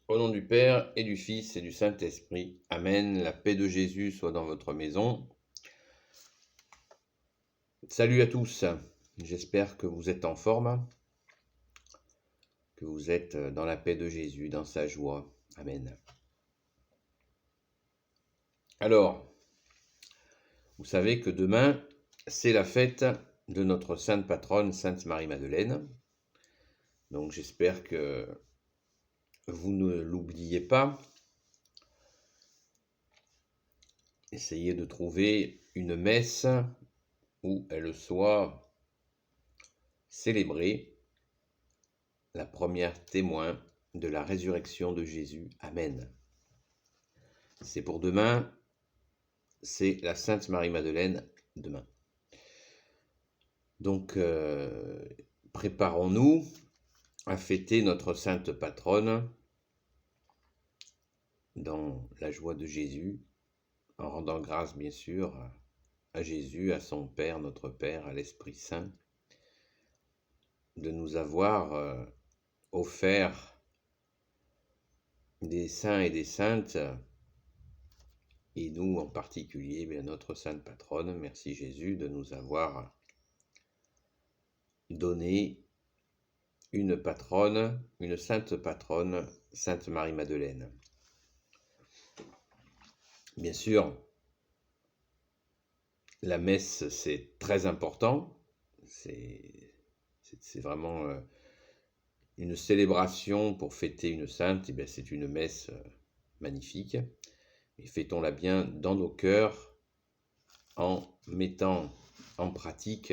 Au nom du Père et du Fils et du Saint-Esprit. Amen. La paix de Jésus soit dans votre maison. Salut à tous. J'espère que vous êtes en forme, que vous êtes dans la paix de Jésus, dans sa joie. Amen. Alors, vous savez que demain, c'est la fête de notre sainte patronne, Sainte Marie-Madeleine. Donc j'espère que vous ne l'oubliez pas. Essayez de trouver une messe où elle soit célébrée, la première témoin de la résurrection de Jésus. Amen. C'est pour demain, c'est la Sainte Marie-Madeleine demain. Donc, préparons-nous à fêter notre sainte patronne dans la joie de Jésus, en rendant grâce bien sûr à Jésus, à son Père, notre Père, à l'Esprit Saint, de nous avoir offert des saints et des saintes, et nous en particulier, bien, notre sainte patronne. Merci Jésus de nous avoir donné une patronne, une sainte patronne, Sainte Marie-Madeleine. Bien sûr, la messe, c'est très important. C'est vraiment une célébration pour fêter une sainte. Et bien, c'est une messe magnifique. Et fêtons-la bien dans nos cœurs en mettant en pratique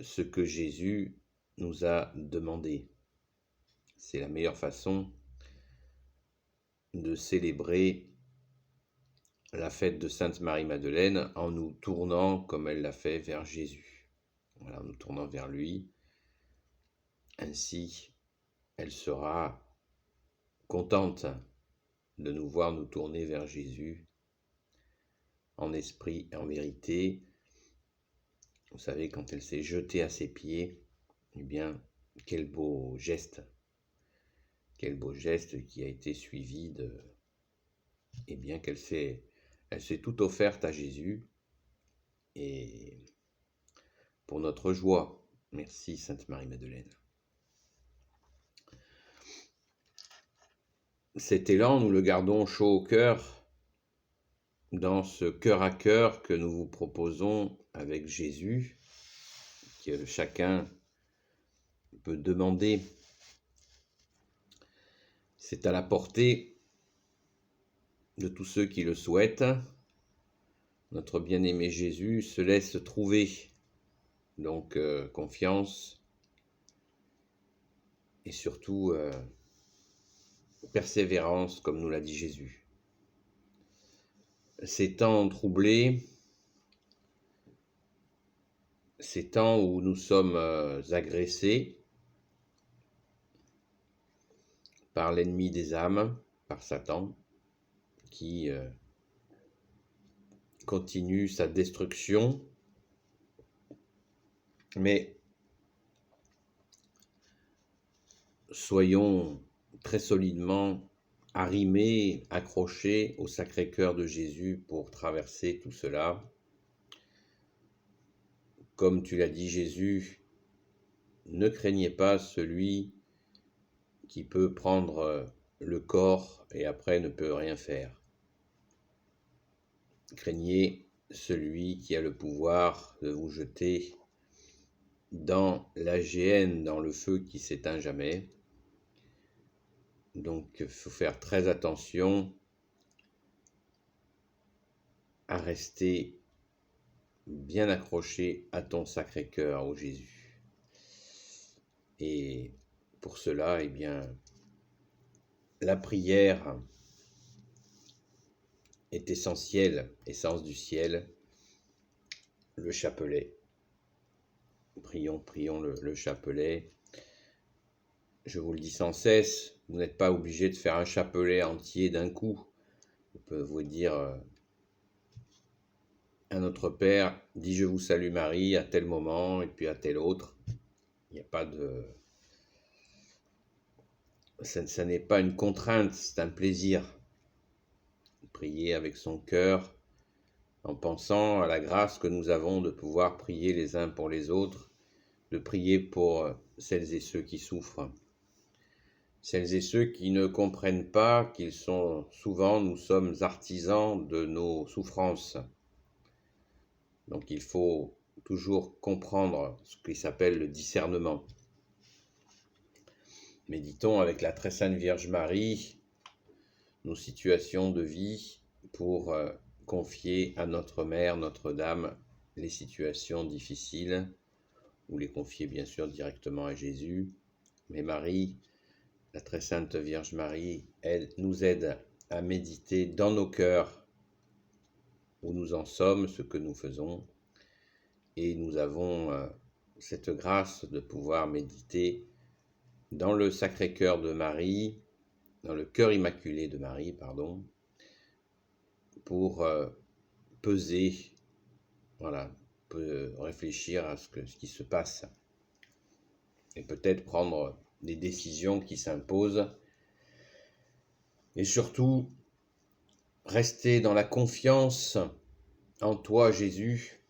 ce que Jésus nous a demandé. C'est la meilleure façon de célébrer la fête de Sainte Marie-Madeleine en nous tournant, comme elle l'a fait, vers Jésus. Voilà, en nous tournant vers lui. Ainsi, elle sera contente de nous voir nous tourner vers Jésus en esprit et en vérité. Vous savez, quand elle s'est jetée à ses pieds, eh bien, quel beau geste qui a été suivi de, eh bien, elle s'est toute offerte à Jésus, et pour notre joie. Merci Sainte Marie-Madeleine. Cet élan, nous le gardons chaud au cœur dans ce cœur à cœur que nous vous proposons avec Jésus, que chacun peut demander. C'est à la portée de tous ceux qui le souhaitent. Notre bien-aimé Jésus se laisse trouver. Donc confiance et surtout persévérance, comme nous l'a dit Jésus. Ces temps troublés, ces temps où nous sommes agressés par l'ennemi des âmes, par Satan, qui continue sa destruction, mais soyons très solidement arrimés, accrochés au Sacré-Cœur de Jésus pour traverser tout cela. Comme tu l'as dit Jésus, ne craignez pas celui qui peut prendre le corps et après ne peut rien faire. Craignez celui qui a le pouvoir de vous jeter dans la géhenne, dans le feu qui s'éteint jamais. Donc il faut faire très attention à rester bien accroché à ton Sacré-Cœur, ô Jésus. Et pour cela, eh bien, la prière est essentielle, essence du ciel, le chapelet. Prions le chapelet. Je vous le dis sans cesse, vous n'êtes pas obligé de faire un chapelet entier d'un coup. Je peux vous dire à notre Père, dis je vous salue Marie à tel moment et puis à tel autre. Il n'y a pas de... ça n'est pas une contrainte, c'est un plaisir. Prier avec son cœur, en pensant à la grâce que nous avons de pouvoir prier les uns pour les autres, de prier pour celles et ceux qui souffrent. Celles et ceux qui ne comprennent pas qu'ils sont souvent, nous sommes artisans de nos souffrances. Donc il faut toujours comprendre ce qui s'appelle le discernement. Méditons avec la très sainte Vierge Marie nos situations de vie pour confier à notre Mère, Notre-Dame, les situations difficiles, ou les confier bien sûr directement à Jésus. Mais Marie, la très sainte Vierge Marie, elle nous aide à méditer dans nos cœurs où nous en sommes, ce que nous faisons, et nous avons cette grâce de pouvoir méditer dans le Sacré-Cœur de Marie, dans le cœur immaculé de Marie, pardon, pour peser, voilà, réfléchir à ce qui se passe et peut-être prendre des décisions qui s'imposent et surtout rester dans la confiance en toi, Jésus,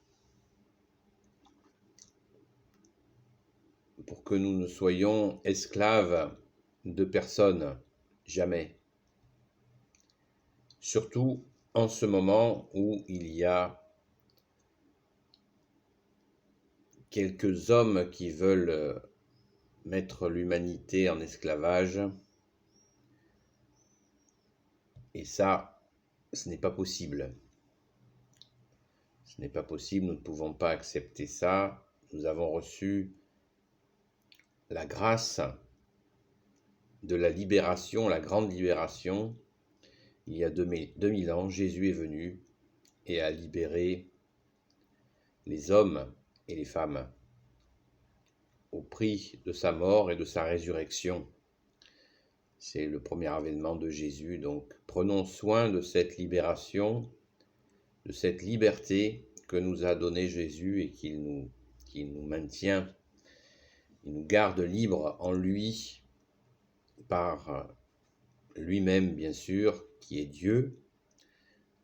pour que nous ne soyons esclaves de personne, jamais. Surtout en ce moment où il y a quelques hommes qui veulent mettre l'humanité en esclavage. Et ça, ce n'est pas possible. Ce n'est pas possible, nous ne pouvons pas accepter ça. Nous avons reçu la grâce de la libération, la grande libération. Il y a 2000 ans, Jésus est venu et a libéré les hommes et les femmes au prix de sa mort et de sa résurrection. C'est le premier avènement de Jésus, donc prenons soin de cette libération, de cette liberté que nous a donnée Jésus et qu'il nous maintient, il nous garde libres en lui, par lui-même bien sûr, qui est Dieu,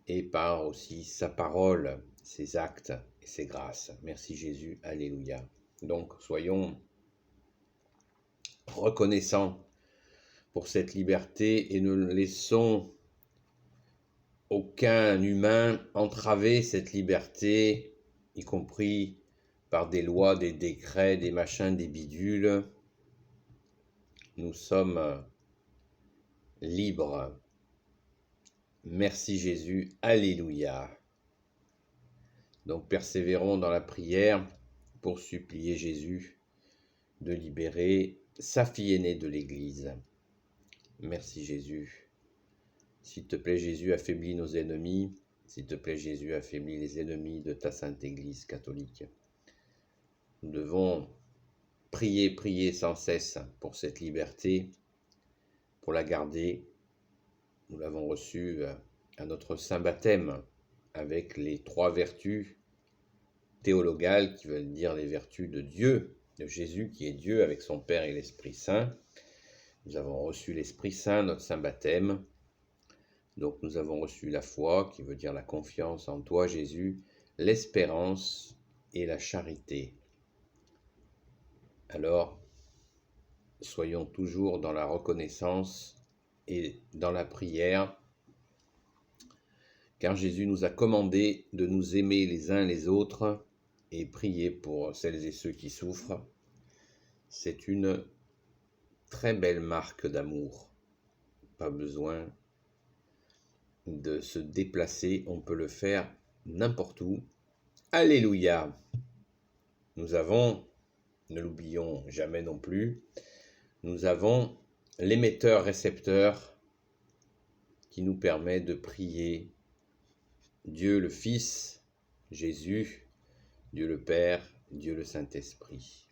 et par aussi sa parole, ses actes et ses grâces. Merci Jésus, alléluia. Donc soyons reconnaissants pour cette liberté et ne laissons aucun humain entraver cette liberté, y compris par des lois, des décrets, des machins, des bidules. Nous sommes libres. Merci Jésus, alléluia. Donc persévérons dans la prière pour supplier Jésus de libérer sa fille aînée de l'Église. Merci Jésus. S'il te plaît Jésus, affaiblis nos ennemis. S'il te plaît Jésus, affaiblis les ennemis de ta sainte Église catholique. Nous devons prier sans cesse pour cette liberté, pour la garder. Nous l'avons reçue à notre saint baptême avec les 3 vertus théologales qui veulent dire les vertus de Dieu, de Jésus qui est Dieu avec son Père et l'Esprit Saint. Nous avons reçu l'Esprit Saint, notre saint baptême. Donc nous avons reçu la foi, qui veut dire la confiance en toi, Jésus, l'espérance et la charité. Alors, soyons toujours dans la reconnaissance et dans la prière, car Jésus nous a commandé de nous aimer les uns les autres et prier pour celles et ceux qui souffrent. C'est une très belle marque d'amour. Pas besoin de se déplacer, on peut le faire n'importe où. Alléluia! Nous avons, ne l'oublions jamais non plus, nous avons l'émetteur-récepteur qui nous permet de prier Dieu le Fils, Jésus, Dieu le Père, Dieu le Saint-Esprit.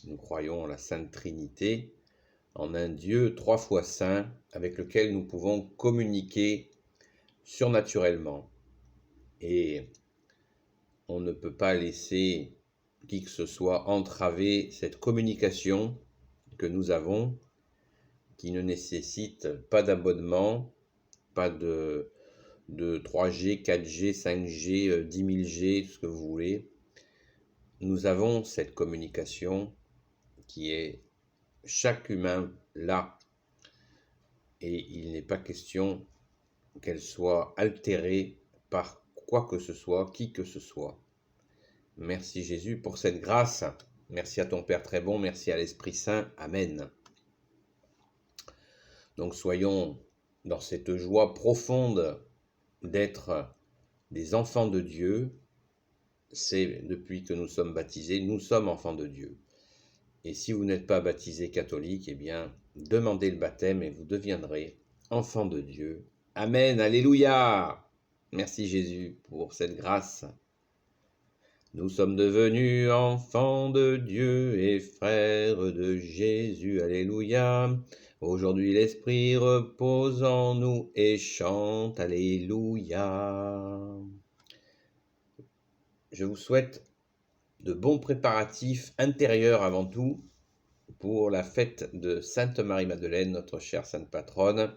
Nous croyons en la Sainte Trinité, en un Dieu 3 fois saint avec lequel nous pouvons communiquer surnaturellement. Et on ne peut pas laisser qui que ce soit entraver cette communication que nous avons, qui ne nécessite pas d'abonnement, pas de 3G, 4G, 5G, 10 000 G, tout ce que vous voulez. Nous avons cette communication qui est chaque humain là. Et il n'est pas question qu'elle soit altérée par quoi que ce soit, qui que ce soit. Merci Jésus pour cette grâce. Merci à ton Père très bon, merci à l'Esprit Saint. Amen. Donc soyons dans cette joie profonde d'être des enfants de Dieu. C'est depuis que nous sommes baptisés, nous sommes enfants de Dieu. Et si vous n'êtes pas baptisé catholique, eh bien, demandez le baptême et vous deviendrez enfants de Dieu. Amen, alléluia. Merci Jésus pour cette grâce. Nous sommes devenus enfants de Dieu et frères de Jésus, alléluia. Aujourd'hui l'Esprit repose en nous et chante, alléluia. Je vous souhaite de bons préparatifs intérieurs avant tout pour la fête de Sainte Marie-Madeleine, notre chère Sainte Patronne.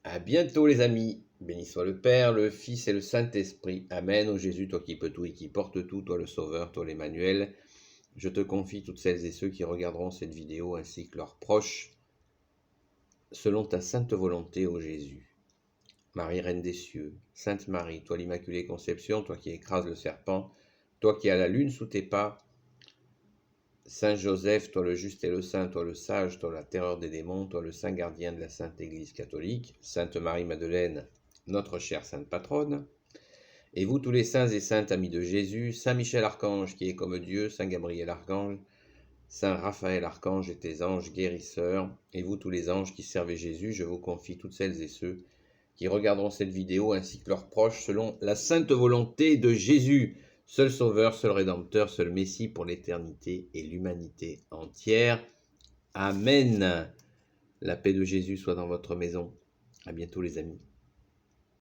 À bientôt les amis. Béni soit le Père, le Fils et le Saint-Esprit. Amen. Ô Jésus, toi qui peux tout et qui portes tout, toi le Sauveur, toi l'Emmanuel, je te confie toutes celles et ceux qui regarderont cette vidéo ainsi que leurs proches, selon ta sainte volonté, ô Jésus. Marie, Reine des cieux, Sainte Marie, toi l'Immaculée Conception, toi qui écrases le serpent, toi qui as la lune sous tes pas, Saint Joseph, toi le juste et le saint, toi le sage, toi la terreur des démons, toi le saint gardien de la Sainte Église catholique, Sainte Marie-Madeleine, notre chère Sainte Patronne, et vous tous les saints et saintes amis de Jésus, Saint Michel Archange qui est comme Dieu, Saint Gabriel Archange, Saint Raphaël Archange et tes anges guérisseurs, et vous tous les anges qui servez Jésus, je vous confie toutes celles et ceux qui regarderont cette vidéo ainsi que leurs proches selon la sainte volonté de Jésus, seul Sauveur, seul Rédempteur, seul Messie pour l'éternité et l'humanité entière. Amen. La paix de Jésus soit dans votre maison. À bientôt les amis.